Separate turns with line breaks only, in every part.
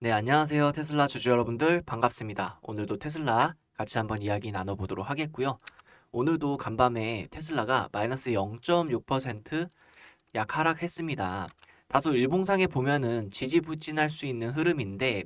네, 안녕하세요. 테슬라 주주 여러분들 반갑습니다. 오늘도 테슬라 같이 한번 이야기 나눠보도록 하겠고요. 오늘도 간밤에 테슬라가 마이너스 0.6% 약 하락했습니다. 다소 일봉상에 보면은 지지부진할 수 있는 흐름인데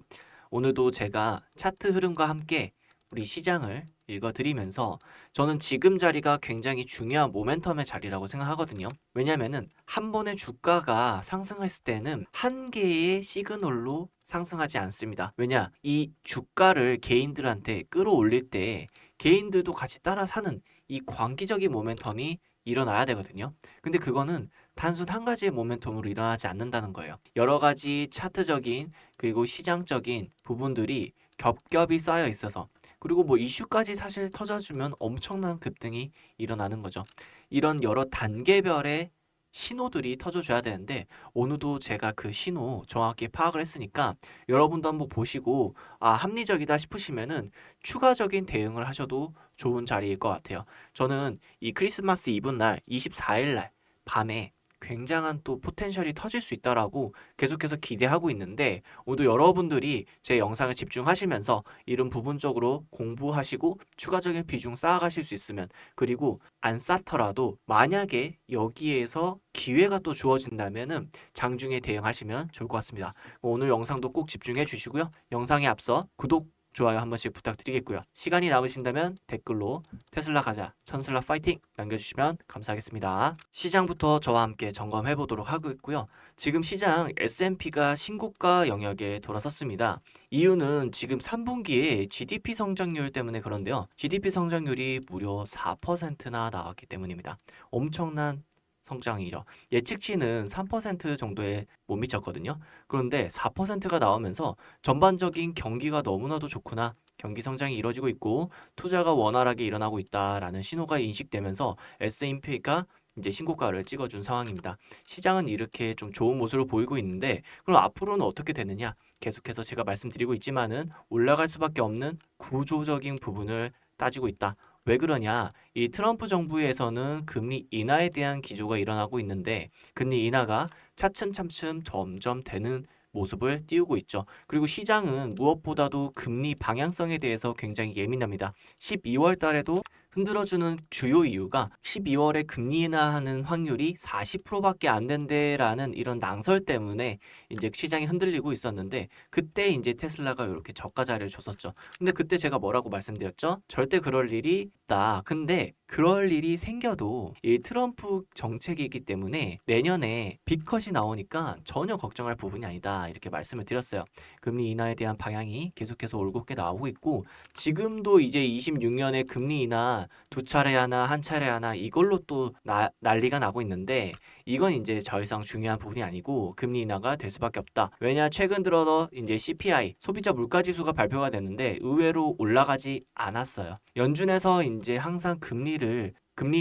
오늘도 제가 차트 흐름과 함께 우리 시장을 읽어드리면서 저는 지금 자리가 굉장히 중요한 모멘텀의 자리라고 생각하거든요. 왜냐면은 한 번에 주가가 상승했을 때는 한 개의 시그널로 상승하지 않습니다. 왜냐? 이 주가를 개인들한테 끌어올릴 때 개인들도 같이 따라 사는 이 광기적인 모멘텀이 일어나야 되거든요. 근데 그거는 단순 한 가지의 모멘텀으로 일어나지 않는다는 거예요. 여러 가지 차트적인 그리고 시장적인 부분들이 겹겹이 쌓여 있어서 그리고 뭐 이슈까지 사실 터져주면 엄청난 급등이 일어나는 거죠. 이런 여러 단계별의 신호들이 터져줘야 되는데 오늘도 제가 그 신호 정확히 파악을 했으니까 여러분도 한번 보시고 합리적이다 싶으시면은 추가적인 대응을 하셔도 좋은 자리일 것 같아요. 저는 이 크리스마스 이브 날 24일 날 밤에 굉장한 또 포텐셜이 터질 수 있다라고 계속해서 기대하고 있는데 오늘 여러분들이 제 영상을 집중하시면서 이런 부분적으로 공부하시고 추가적인 비중 쌓아가실 수 있으면 그리고 안 쌓더라도 만약에 여기에서 기회가 또 주어진다면은 장중에 대응하시면 좋을 것 같습니다. 오늘 영상도 꼭 집중해 주시고요. 영상에 앞서 구독, 좋아요 한 번씩 부탁드리겠고요. 시간이 남으신다면 댓글로 테슬라 가자, 천슬라 파이팅 남겨주시면 감사하겠습니다. 시장부터 저와 함께 점검해 보도록 하고 있고요. 지금 시장 S&P가 신고가 영역에 돌아섰습니다. 이유는 지금 3분기에 GDP 성장률 때문에 그런데요. GDP 성장률이 무려 4%나 나왔기 때문입니다. 엄청난 성장이죠. 예측치는 3% 정도에 못 미쳤거든요. 그런데 4%가 나오면서 전반적인 경기가 너무나도 좋구나. 경기 성장이 이루어지고 있고 투자가 원활하게 일어나고 있다라는 신호가 인식되면서 S&P가 이제 신고가를 찍어준 상황입니다. 시장은 이렇게 좀 좋은 모습을 보이고 있는데 그럼 앞으로는 어떻게 되느냐? 계속해서 제가 말씀드리고 있지만은 올라갈 수밖에 없는 구조적인 부분을 따지고 있다. 왜 그러냐? 이 트럼프 정부에서는 금리 인하에 대한 기조가 일어나고 있는데 금리 인하가 차츰차츰 점점 되는 모습을 띄우고 있죠. 그리고 시장은 무엇보다도 금리 방향성에 대해서 굉장히 예민합니다. 12월 달에도 흔들어주는 주요 이유가 12월에 금리 인하하는 확률이 40%밖에 안 된대라는 이런 낭설 때문에 이제 시장이 흔들리고 있었는데 그때 이제 테슬라가 이렇게 저가 자리를 줬었죠. 근데 그때 제가 뭐라고 말씀드렸죠? 절대 그럴 일이 없다. 근데 그럴 일이 생겨도 이 트럼프 정책이기 때문에 내년에 빅컷이 나오니까 전혀 걱정할 부분이 아니다. 이렇게 말씀을 드렸어요. 금리 인하에 대한 방향이 계속해서 올곧게 나오고 있고 지금도 이제 26년에 금리 인하 두 차례 하나 한 차례 하나 이걸로 또 난리가 나고 있는데 이건 이제 더 이상 중요한 부분이 아니고 금리 인하가 될 수밖에 없다. 왜냐 최근 들어 이제 CPI 소비자 물가 지수가 발표가 됐는데 의외로 올라가지 않았어요. 연준에서 이제 항상 금리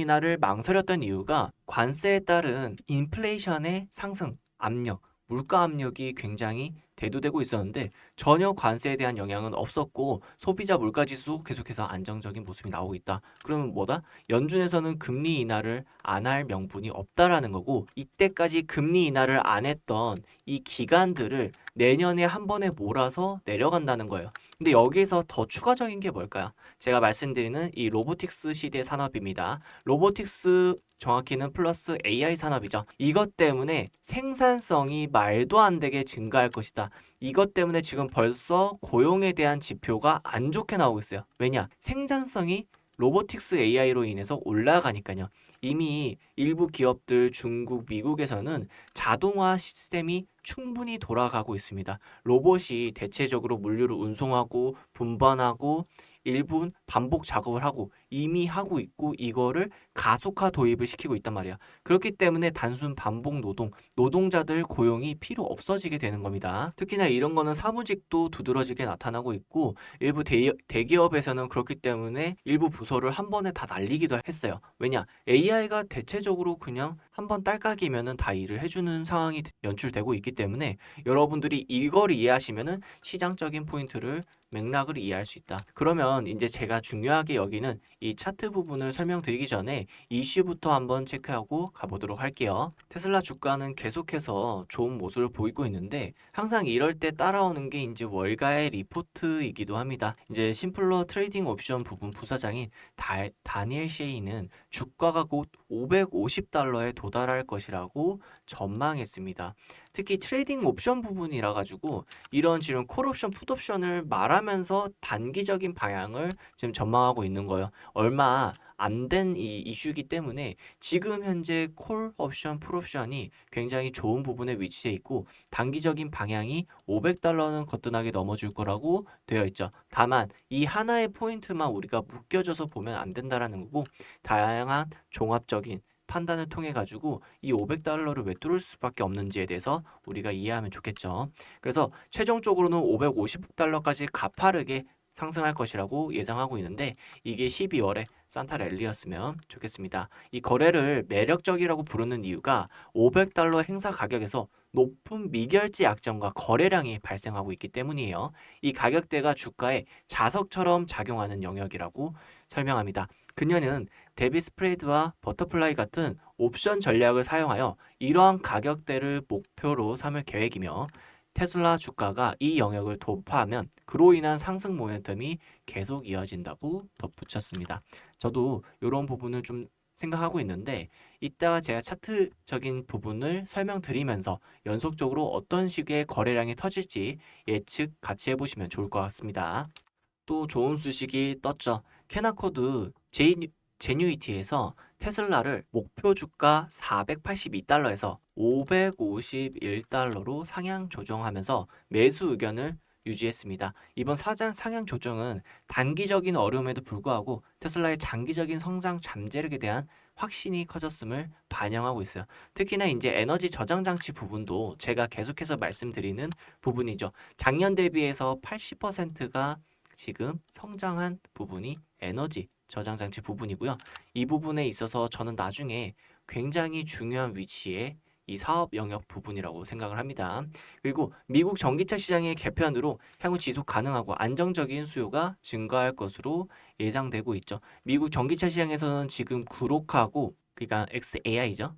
인하를 망설였던 이유가 관세에 따른 인플레이션의 상승 압력, 물가 압력이 굉장히 대두되고 있었는데 전혀 관세에 대한 영향은 없었고 소비자 물가 지수 계속해서 안정적인 모습이 나오고 있다. 그러면 뭐다? 연준에서는 금리 인하를 안 할 명분이 없다라는 거고 이때까지 금리 인하를 안 했던 이 기간들을 내년에 한 번에 몰아서 내려간다는 거예요. 근데 여기서 더 추가적인 게 뭘까요? 제가 말씀드리는 이 로보틱스 시대 산업입니다. 로보틱스 정확히는 플러스 AI 산업이죠. 이것 때문에 생산성이 말도 안 되게 증가할 것이다. 이것 때문에 지금 벌써 고용에 대한 지표가 안 좋게 나오고 있어요. 왜냐? 생산성이 로보틱스 AI로 인해서 올라가니까요. 이미 일부 기업들 중국, 미국에서는 자동화 시스템이 충분히 돌아가고 있습니다. 로봇이 대체적으로 물류를 운송하고 분반하고 일부 반복 작업을 하고 이미 하고 있고 이거를 가속화 도입을 시키고 있단 말이야. 그렇기 때문에 단순 반복 노동자들 고용이 필요 없어지게 되는 겁니다. 특히나 이런 거는 사무직도 두드러지게 나타나고 있고 일부 대기업에서는 그렇기 때문에 일부 부서를 한 번에 다 날리기도 했어요. 왜냐? AI가 대체적으로 그냥 한번 딸깍이면은 다 일을 해주는 상황이 연출되고 있기 때문에 여러분들이 이걸 이해하시면은 시장적인 포인트를 맥락을 이해할 수 있다. 그러면 이제 제가 중요하게 여기는 이 차트 부분을 설명드리기 전에 이슈부터 한번 체크하고 가보도록 할게요. 테슬라 주가는 계속해서 좋은 모습을 보이고 있는데 항상 이럴 때 따라오는 게 이제 월가의 리포트이기도 합니다. 이제 심플러 트레이딩 옵션 부분 부사장인 다니엘 셰이는 주가가 곧 550달러에 도달할 것이라고 전망했습니다. 특히 트레이딩 옵션 부분이라 가지고 이런 지금 콜옵션, 풋옵션을 말하면서 단기적인 방향을 지금 전망하고 있는 거예요. 얼마 안 된 이 이슈이기 때문에 지금 현재 콜 옵션, 풋 옵션이 굉장히 좋은 부분에 위치해 있고 단기적인 방향이 500달러는 거뜬하게 넘어줄 거라고 되어 있죠. 다만 이 하나의 포인트만 우리가 묶여져서 보면 안 된다라는 거고 다양한 종합적인 판단을 통해 가지고 이 500달러를 왜 뚫을 수밖에 없는지에 대해서 우리가 이해하면 좋겠죠. 그래서 최종적으로는 550달러까지 가파르게 상승할 것이라고 예상하고 있는데 이게 12월에 산타 랠리였으면 좋겠습니다. 이 거래를 매력적이라고 부르는 이유가 500달러 행사 가격에서 높은 미결제 약정과 거래량이 발생하고 있기 때문이에요. 이 가격대가 주가에 자석처럼 작용하는 영역이라고 설명합니다. 그녀는 데비 스프레드와 버터플라이 같은 옵션 전략을 사용하여 이러한 가격대를 목표로 삼을 계획이며 테슬라 주가가 이 영역을 돌파하면 그로 인한 상승 모멘텀이 계속 이어진다고 덧붙였습니다. 저도 이런 부분을 좀 생각하고 있는데 이따가 제가 차트적인 부분을 설명드리면서 연속적으로 어떤 식의 거래량이 터질지 예측 같이 해보시면 좋을 것 같습니다. 또 좋은 소식이 떴죠. 캐나코드 제뉴이티에서 테슬라를 목표 주가 482달러에서 551달러로 상향 조정하면서 매수 의견을 유지했습니다. 이번 상향 조정은 단기적인 어려움에도 불구하고 테슬라의 장기적인 성장 잠재력에 대한 확신이 커졌음을 반영하고 있어요. 특히나 이제 에너지 저장 장치 부분도 제가 계속해서 말씀드리는 부분이죠. 작년 대비해서 80%가 지금 성장한 부분이 에너지 저장 장치 부분이고요. 이 부분에 있어서 저는 나중에 굉장히 중요한 위치에 이 사업 영역 부분이라고 생각을 합니다. 그리고 미국 전기차 시장의 개편으로 향후 지속 가능하고 안정적인 수요가 증가할 것으로 예상되고 있죠. 미국 전기차 시장에서는 지금 구로크하고 그러니까 XAI죠.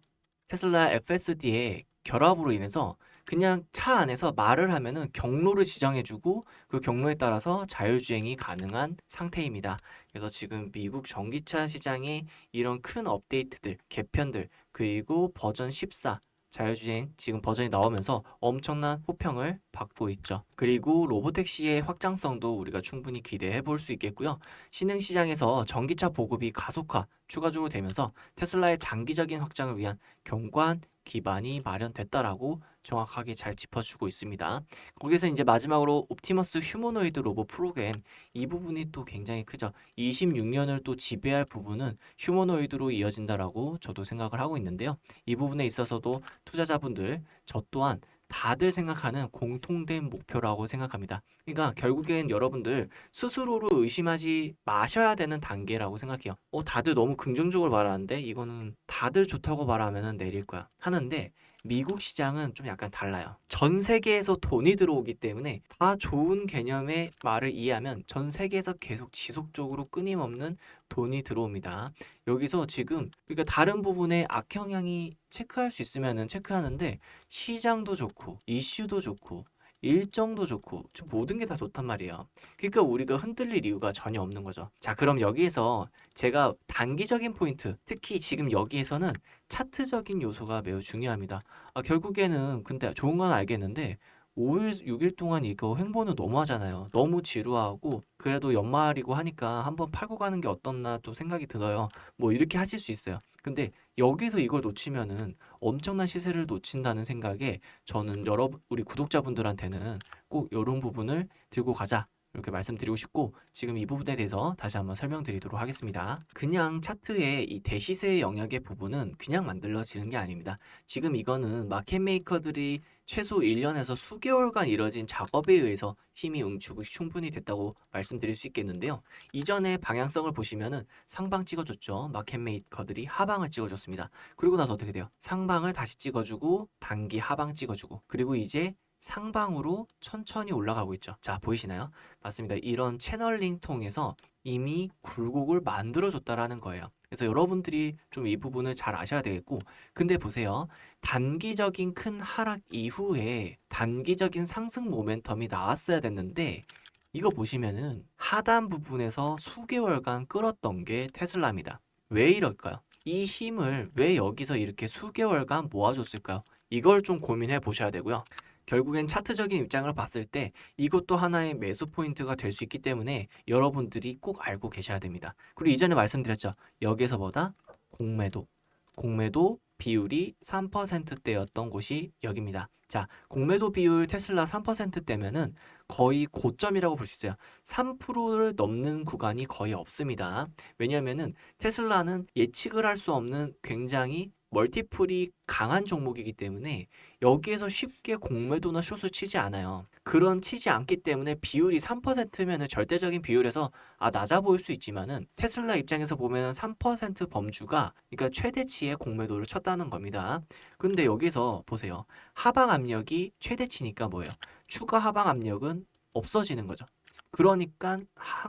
테슬라 FSD의 결합으로 인해서 그냥 차 안에서 말을 하면은 경로를 지정해주고 그 경로에 따라서 자율주행이 가능한 상태입니다. 그래서 지금 미국 전기차 시장에 이런 큰 업데이트들, 개편들, 그리고 버전 14 자율주행 지금 버전이 나오면서 엄청난 호평을 받고 있죠. 그리고 로보택시의 확장성도 우리가 충분히 기대해 볼 수 있겠고요. 신흥 시장에서 전기차 보급이 가속화 추가적으로 되면서 테슬라의 장기적인 확장을 위한 견고한 기반이 마련됐다라고 정확하게 잘 짚어주고 있습니다. 거기서 이제 마지막으로 옵티머스 휴머노이드 로봇 프로그램 이 부분이 또 굉장히 크죠. 26년을 또 지배할 부분은 휴머노이드로 이어진다라고 저도 생각을 하고 있는데요. 이 부분에 있어서도 투자자분들 저 또한 다들 생각하는 공통된 목표라고 생각합니다. 그러니까 결국엔 여러분들 스스로를 의심하지 마셔야 되는 단계라고 생각해요. 다들 너무 긍정적으로 말하는데 이거는 다들 좋다고 말하면 내릴 거야. 하는데 미국 시장은 좀 약간 달라요. 전 세계에서 돈이 들어오기 때문에 다 좋은 개념의 말을 이해하면 전 세계에서 계속 지속적으로 끊임없는 돈이 들어옵니다. 여기서 지금 그러니까 다른 부분에 악영향이 체크할 수 있으면은 체크하는데 시장도 좋고 이슈도 좋고 일정도 좋고 모든 게 다 좋단 말이에요. 그러니까 우리가 흔들릴 이유가 전혀 없는 거죠. 자, 그럼 여기에서 제가 단기적인 포인트, 특히 지금 여기에서는 차트적인 요소가 매우 중요합니다. 결국에는 근데 좋은 건 알겠는데 5일, 6일 동안 이거 횡보는 너무 하잖아요. 너무 지루하고 그래도 연말이고 하니까 한번 팔고 가는 게 어떻나 또 생각이 들어요. 뭐 이렇게 하실 수 있어요. 근데 여기서 이걸 놓치면은 엄청난 시세를 놓친다는 생각에 저는 우리 구독자분들한테는 꼭 이런 부분을 들고 가자. 이렇게 말씀드리고 싶고 지금 이 부분에 대해서 다시 한번 설명드리도록 하겠습니다. 그냥 차트의 이 대시세 영역의 부분은 그냥 만들어지는 게 아닙니다. 지금 이거는 마켓 메이커들이 최소 1년에서 수개월간 이뤄진 작업에 의해서 힘이 응축이 충분히 됐다고 말씀드릴 수 있겠는데요. 이전에 방향성을 보시면은 상방 찍어줬죠. 마켓 메이커들이 하방을 찍어줬습니다. 그리고 나서 어떻게 돼요? 상방을 다시 찍어주고 단기 하방 찍어주고 그리고 이제 상방으로 천천히 올라가고 있죠. 자, 보이시나요? 맞습니다. 이런 채널링 통해서 이미 굴곡을 만들어줬다라는 거예요. 그래서 여러분들이 좀 이 부분을 잘 아셔야 되겠고, 근데 보세요. 단기적인 큰 하락 이후에 단기적인 상승 모멘텀이 나왔어야 됐는데, 이거 보시면은 하단 부분에서 수개월간 끌었던 게 테슬라입니다. 왜 이럴까요? 이 힘을 왜 여기서 이렇게 수개월간 모아줬을까요? 이걸 좀 고민해 보셔야 되고요. 결국엔 차트적인 입장을 봤을 때 이것도 하나의 매수 포인트가 될 수 있기 때문에 여러분들이 꼭 알고 계셔야 됩니다. 그리고 이전에 말씀드렸죠. 여기서보다 공매도 비율이 3%대였던 곳이 여기입니다. 자, 공매도 비율 테슬라 3%대면은 거의 고점이라고 볼 수 있어요. 3%를 넘는 구간이 거의 없습니다. 왜냐하면은 테슬라는 예측을 할 수 없는 굉장히 멀티플이 강한 종목이기 때문에 여기에서 쉽게 공매도나 숏을 치지 않아요. 그런 치지 않기 때문에 비율이 3%면은 절대적인 비율에서 낮아 보일 수 있지만은 테슬라 입장에서 보면 3% 범주가 그러니까 최대치의 공매도를 쳤다는 겁니다. 근데 여기서 보세요. 하방 압력이 최대치니까 뭐예요? 추가 하방 압력은 없어지는 거죠. 그러니까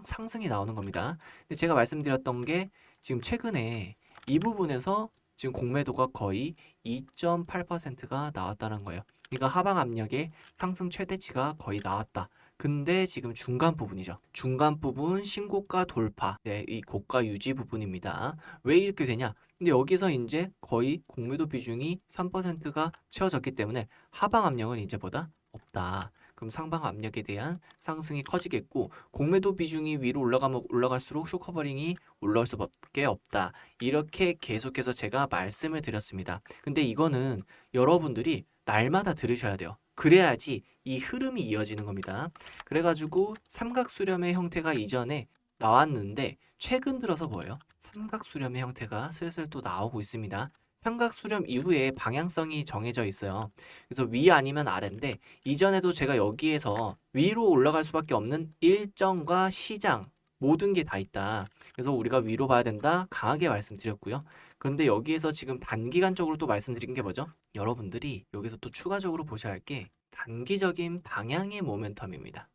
상승이 나오는 겁니다. 근데 제가 말씀드렸던 게 지금 최근에 이 부분에서 지금 공매도가 거의 2.8%가 나왔다는 거예요. 그러니까 하방 압력의 상승 최대치가 거의 나왔다. 근데 지금 중간 부분이죠. 중간 부분 신고가 돌파. 네, 이 고가 유지 부분입니다. 왜 이렇게 되냐? 근데 여기서 이제 거의 공매도 비중이 3%가 채워졌기 때문에 하방 압력은 이제 보다 없다. 그럼 상방 압력에 대한 상승이 커지겠고 공매도 비중이 위로 올라가면 올라갈수록 쇼커버링이 올라올 수밖에 없다. 이렇게 계속해서 제가 말씀을 드렸습니다. 근데 이거는 여러분들이 날마다 들으셔야 돼요. 그래야지 이 흐름이 이어지는 겁니다. 그래가지고 삼각수렴의 형태가 이전에 나왔는데 최근 들어서 뭐예요? 삼각수렴의 형태가 슬슬 또 나오고 있습니다. 삼각수렴 이후에 방향성이 정해져 있어요. 그래서 위 아니면 아래인데 이전에도 제가 여기에서 위로 올라갈 수밖에 없는 일정과 시장 모든 게 다 있다. 그래서 우리가 위로 봐야 된다. 강하게 말씀드렸고요. 그런데 여기에서 지금 단기간적으로 또 말씀드린 게 뭐죠? 여러분들이 여기서 또 추가적으로 보셔야 할 게 단기적인 방향의 모멘텀입니다.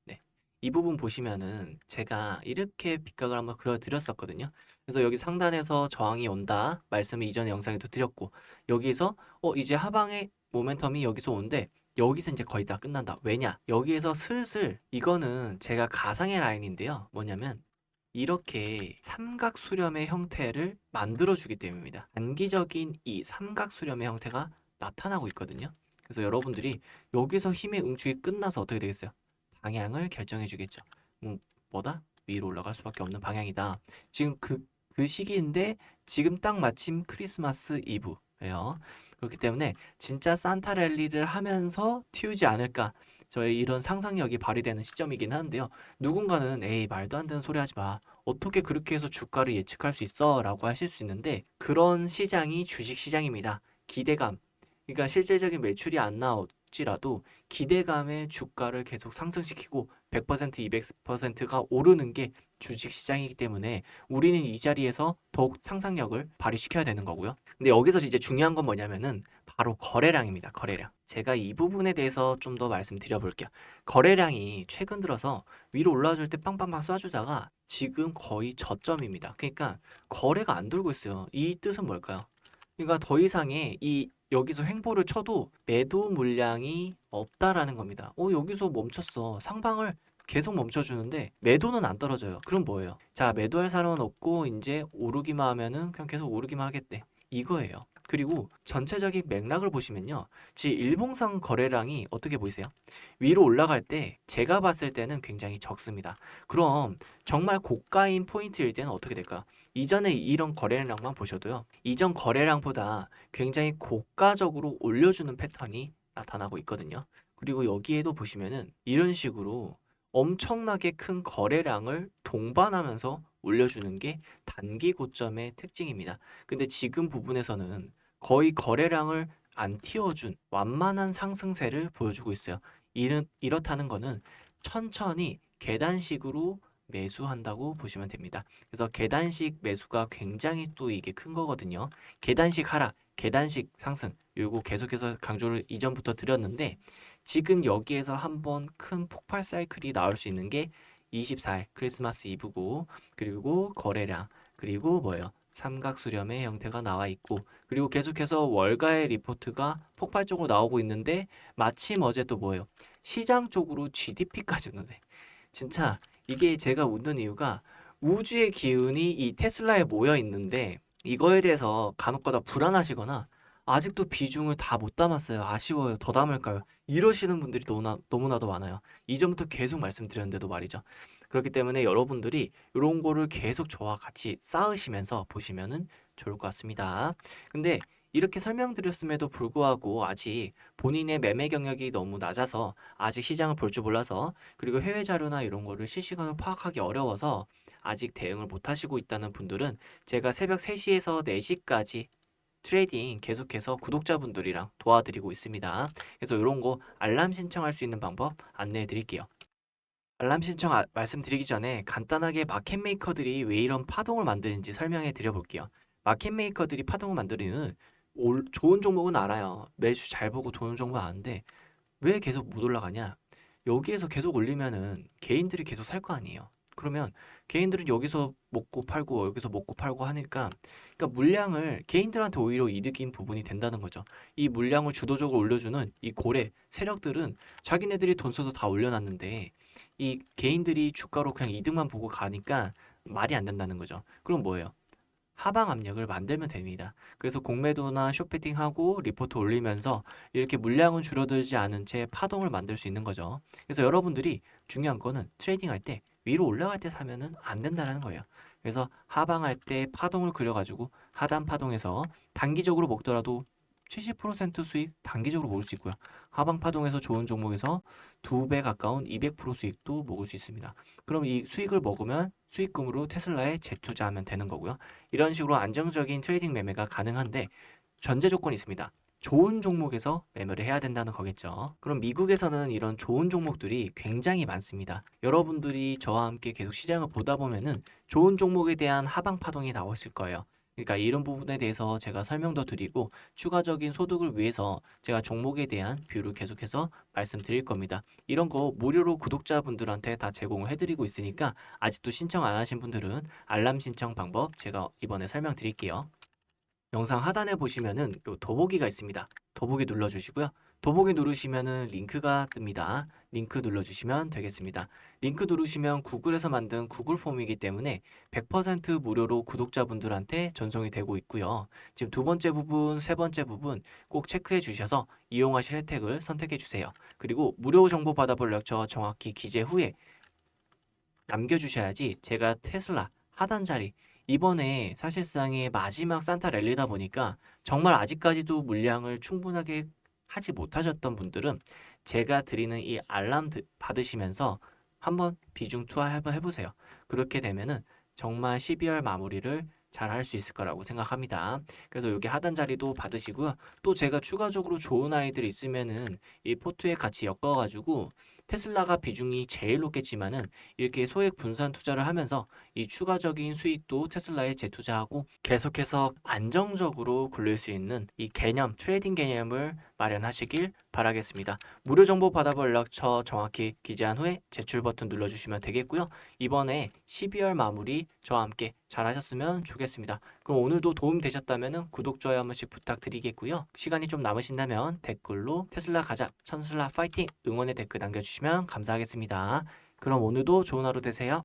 네. 이 부분 보시면은 제가 이렇게 빗각을 한번 그려드렸었거든요. 그래서 여기 상단에서 저항이 온다 말씀을 이전에 영상에도 드렸고 여기서 이제 하방의 모멘텀이 여기서 온대 여기서 이제 거의 다 끝난다. 왜냐? 여기에서 슬슬 이거는 제가 가상의 라인인데요. 뭐냐면 이렇게 삼각 수렴의 형태를 만들어주기 때문입니다. 단기적인 이 삼각 수렴의 형태가 나타나고 있거든요. 그래서 여러분들이 여기서 힘의 응축이 끝나서 어떻게 되겠어요? 방향을 결정해 주겠죠. 뭐다? 위로 올라갈 수밖에 없는 방향이다. 지금 그 시기인데 지금 딱 마침 크리스마스 이브예요. 그렇기 때문에 진짜 산타 랠리를 하면서 튀우지 않을까. 저의 이런 상상력이 발휘되는 시점이긴 한데요. 누군가는 에이 말도 안 되는 소리 하지 마. 어떻게 그렇게 해서 주가를 예측할 수 있어? 라고 하실 수 있는데 그런 시장이 주식 시장입니다. 기대감. 그러니까 실질적인 매출이 안 나올지라도 기대감에 주가를 계속 상승시키고 100%, 200%가 오르는 게 주식 시장이기 때문에 우리는 이 자리에서 더욱 상상력을 발휘시켜야 되는 거고요. 근데 여기서 이제 중요한 건 뭐냐면은 바로 거래량입니다. 거래량. 제가 이 부분에 대해서 좀 더 말씀드려 볼게요. 거래량이 최근 들어서 위로 올라줄 때 빵빵빵 쏴주다가 지금 거의 저점입니다. 그러니까 거래가 안 돌고 있어요. 이 뜻은 뭘까요? 그러니까 더 이상의 이 여기서 횡보를 쳐도 매도 물량이 없다라는 겁니다. 여기서 멈췄어. 상방을 계속 멈춰주는데 매도는 안 떨어져요. 그럼 뭐예요? 자, 매도할 사람은 없고 이제 오르기만 하면은 그냥 계속 오르기만 하겠대. 이거예요. 그리고 전체적인 맥락을 보시면요. 지금 일봉상 거래량이 어떻게 보이세요? 위로 올라갈 때 제가 봤을 때는 굉장히 적습니다. 그럼 정말 고가인 포인트일 때는 어떻게 될까요? 이전에 이런 거래량만 보셔도요. 이전 거래량보다 굉장히 고가적으로 올려주는 패턴이 나타나고 있거든요. 그리고 여기에도 보시면은 이런 식으로 엄청나게 큰 거래량을 동반하면서 올려주는 게 단기 고점의 특징입니다. 근데 지금 부분에서는 거의 거래량을 안 틔워준 완만한 상승세를 보여주고 있어요. 이렇다는 거는 천천히 계단식으로 매수한다고 보시면 됩니다. 그래서 계단식 매수가 굉장히 또 이게 큰 거거든요. 계단식 하락, 계단식 상승, 요거 계속해서 강조를 이전부터 드렸는데 지금 여기에서 한번 큰 폭발 사이클이 나올 수 있는 게 24일 크리스마스 이브고, 그리고 거래량, 그리고 뭐예요? 삼각 수렴의 형태가 나와 있고, 그리고 계속해서 월가의 리포트가 폭발적으로 나오고 있는데 마침 어제 또 뭐예요? 시장 쪽으로 GDP까지 오는데 진짜 이게 제가 웃는 이유가 우주의 기운이 이 테슬라에 모여 있는데 이거에 대해서 간혹가다 불안하시거나 아직도 비중을 다 못 담았어요. 아쉬워요. 더 담을까요? 이러시는 분들이 너무나도 많아요. 이전부터 계속 말씀드렸는데도 말이죠. 그렇기 때문에 여러분들이 이런 거를 계속 저와 같이 쌓으시면서 보시면은 좋을 것 같습니다. 근데 이렇게 설명드렸음에도 불구하고 아직 본인의 매매 경력이 너무 낮아서 아직 시장을 볼 줄 몰라서 그리고 해외 자료나 이런 거를 실시간으로 파악하기 어려워서 아직 대응을 못 하시고 있다는 분들은 제가 새벽 3시에서 4시까지 트레이딩 계속해서 구독자분들이랑 도와드리고 있습니다. 그래서 이런 거 알람 신청할 수 있는 방법 안내해 드릴게요. 알람 신청 말씀드리기 전에 간단하게 마켓 메이커들이 왜 이런 파동을 만드는지 설명해 드려 볼게요. 마켓 메이커들이 파동을 만드는 좋은 종목은 알아요. 매주 잘 보고 좋은 종목은 아는데 왜 계속 못 올라가냐? 여기에서 계속 올리면은 개인들이 계속 살 거 아니에요. 그러면 개인들은 여기서 먹고 팔고 여기서 먹고 팔고 하니까 그러니까 물량을 개인들한테 오히려 이득인 부분이 된다는 거죠. 이 물량을 주도적으로 올려주는 이 고래 세력들은 자기네들이 돈 써서 다 올려놨는데 이 개인들이 주가로 그냥 이득만 보고 가니까 말이 안 된다는 거죠. 그럼 뭐예요? 하방 압력을 만들면 됩니다. 그래서 공매도나 숏베팅하고 리포트 올리면서 이렇게 물량은 줄어들지 않은 채 파동을 만들 수 있는 거죠. 그래서 여러분들이 중요한 거는 트레이딩 할 때 위로 올라갈 때 사면은 안 된다는 거예요. 그래서 하방할 때 파동을 그려가지고 하단 파동에서 단기적으로 먹더라도 70% 수익 단기적으로 먹을 수 있고요. 하방 파동에서 좋은 종목에서 2배 가까운 200% 수익도 먹을 수 있습니다. 그럼 이 수익을 먹으면 수익금으로 테슬라에 재투자하면 되는 거고요. 이런 식으로 안정적인 트레이딩 매매가 가능한데 전제 조건이 있습니다. 좋은 종목에서 매매를 해야 된다는 거겠죠. 그럼 미국에서는 이런 좋은 종목들이 굉장히 많습니다. 여러분들이 저와 함께 계속 시장을 보다 보면은 좋은 종목에 대한 하방 파동이 나오실 거예요. 그러니까 이런 부분에 대해서 제가 설명도 드리고 추가적인 소득을 위해서 제가 종목에 대한 뷰를 계속해서 말씀드릴 겁니다. 이런 거 무료로 구독자분들한테 다 제공을 해드리고 있으니까 아직도 신청 안 하신 분들은 알람 신청 방법 제가 이번에 설명드릴게요. 영상 하단에 보시면은 요 더보기가 있습니다. 더보기 눌러주시고요. 더보기 누르시면은 링크가 뜹니다. 링크 눌러주시면 되겠습니다. 링크 누르시면 구글에서 만든 구글 폼이기 때문에 100% 무료로 구독자분들한테 전송이 되고 있고요. 지금 두 번째 부분, 세 번째 부분 꼭 체크해 주셔서 이용하실 혜택을 선택해 주세요. 그리고 무료 정보 받아볼 렉처 정확히 기재 후에 남겨주셔야지 제가 테슬라 하단 자리 이번에 사실상의 마지막 산타 랠리다 보니까 정말 아직까지도 물량을 충분하게 하지 못하셨던 분들은 제가 드리는 이 알람 받으시면서 한번 비중 투하 한번 해보세요. 그렇게 되면은 정말 12월 마무리를 잘 할 수 있을 거라고 생각합니다. 그래서 여기 하단 자리도 받으시고요. 또 제가 추가적으로 좋은 아이들 있으면은 이 포트에 같이 엮어가지고 테슬라가 비중이 제일 높겠지만은 이렇게 소액 분산 투자를 하면서 이 추가적인 수익도 테슬라에 재투자하고 계속해서 안정적으로 굴릴 수 있는 이 개념, 트레이딩 개념을 마련하시길 바라겠습니다. 무료 정보 받아볼 연락처 정확히 기재한 후에 제출 버튼 눌러주시면 되겠고요. 이번에 12월 마무리 저와 함께 잘 하셨으면 좋겠습니다. 그럼 오늘도 도움 되셨다면 구독, 좋아요 한 번씩 부탁드리겠고요. 시간이 좀 남으신다면 댓글로 테슬라 가자, 천슬라 파이팅 응원의 댓글 남겨주시면 감사하겠습니다. 그럼 오늘도 좋은 하루 되세요.